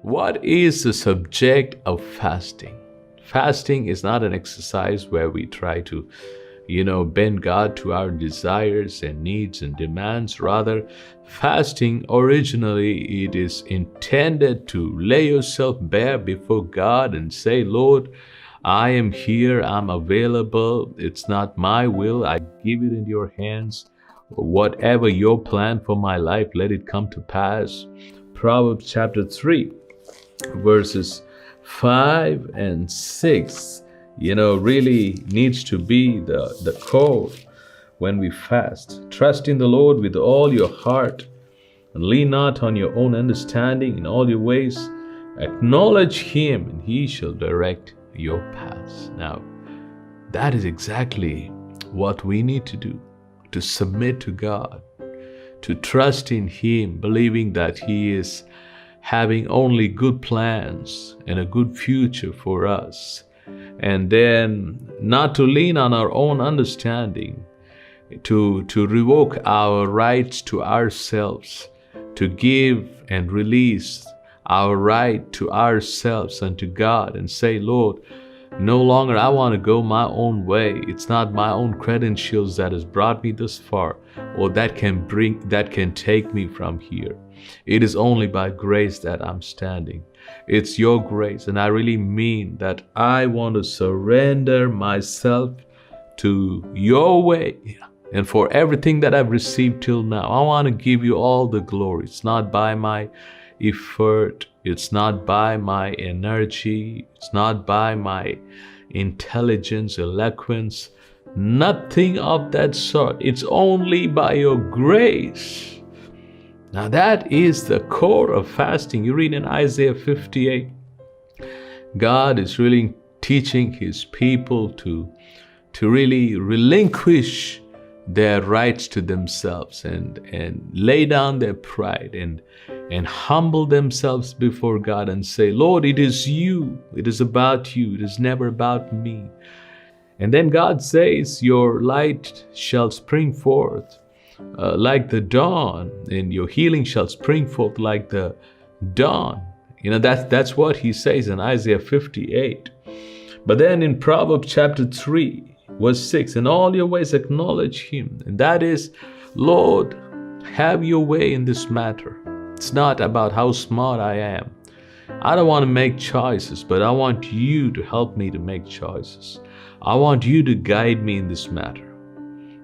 What is the subject of fasting? Fasting is not an exercise where we try to, bend God to our desires and needs and demands. Rather, fasting originally it is intended to lay yourself bare before God and say, Lord, I am here, I'm available. It's not my will. I give it in your hands. Whatever your plan for my life, let it come to pass. Proverbs chapter 3, verses 5 and 6, really needs to be the core when we fast. Trust in the Lord with all your heart and lean not on your own understanding. In all your ways acknowledge him, and he shall direct your paths. Now, that is exactly what we need to do, to submit to God, to trust in him, believing that he is having only good plans and a good future for us. And then not to lean on our own understanding, to revoke our rights to ourselves, to give and release our right to ourselves and to God and say, Lord, no longer I want to go my own way. It's not my own credentials that has brought me this far, or that can take me from here. It is only by grace that I'm standing. It's your grace. And I really mean that I want to surrender myself to your way. And for everything that I've received till now, I want to give you all the glory. It's not by my effort. It's not by my energy. It's not by my intelligence, eloquence. Nothing of that sort. It's only by your grace. Now that is the core of fasting. You read in Isaiah 58, God is really teaching his people to really relinquish their rights to themselves and lay down their pride and humble themselves before God and say, Lord, it is you. It is about you. It is never about me. And then God says, your light shall spring forth like the dawn, and your healing shall spring forth like the dawn. That's what he says in Isaiah 58. But then in Proverbs chapter 3, verse 6, in all your ways acknowledge him. And that is, Lord, have your way in this matter. It's not about how smart I am. I don't want to make choices, but I want you to help me to make choices. I want you to guide me in this matter.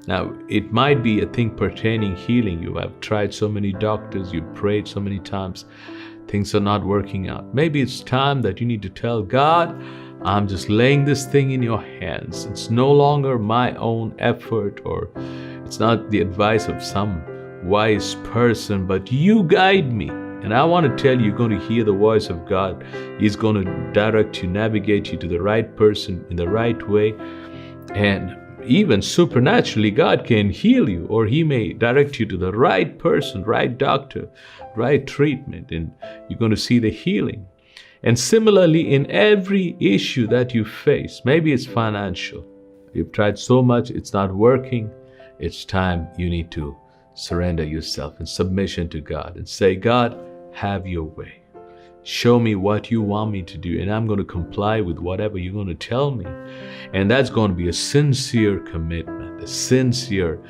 Now, it might be a thing pertaining healing. You have tried so many doctors, you've prayed so many times, things are not working out. Maybe it's time that you need to tell God, I'm just laying this thing in your hands. It's no longer my own effort, or it's not the advice of some wise person, but you guide me. And I want to tell you, you're going to hear the voice of God. He's going to direct you, navigate you to the right person in the right way. And even supernaturally, God can heal you, or he may direct you to the right person, right doctor, right treatment, and you're going to see the healing. And similarly, in every issue that you face, maybe it's financial. You've tried so much, it's not working. It's time you need to surrender yourself in submission to God and say, God, have your way. Show me what you want me to do, and I'm going to comply with whatever you're going to tell me. And that's going to be a sincere commitment, a sincere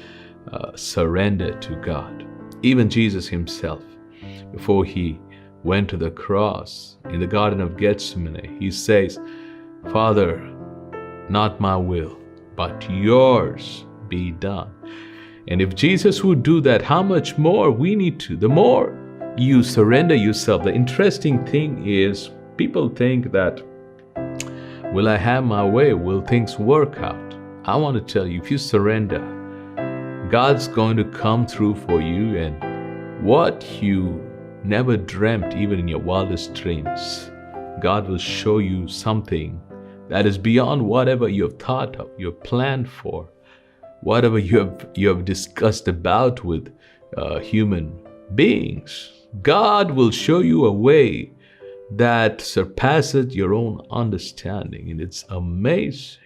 surrender to God. Even Jesus himself, before he went to the cross in the Garden of Gethsemane, he says, Father, not my will, but yours be done. And if Jesus would do that, how much more we need to? The more you surrender yourself. The interesting thing is, people think that, will I have my way? Will things work out? I want to tell you, if you surrender, God's going to come through for you, and what you never dreamt, even in your wildest dreams, God will show you something that is beyond whatever you have thought of, you have planned for, whatever you have discussed about with human beings. God will show you a way that surpasses your own understanding, and it's amazing.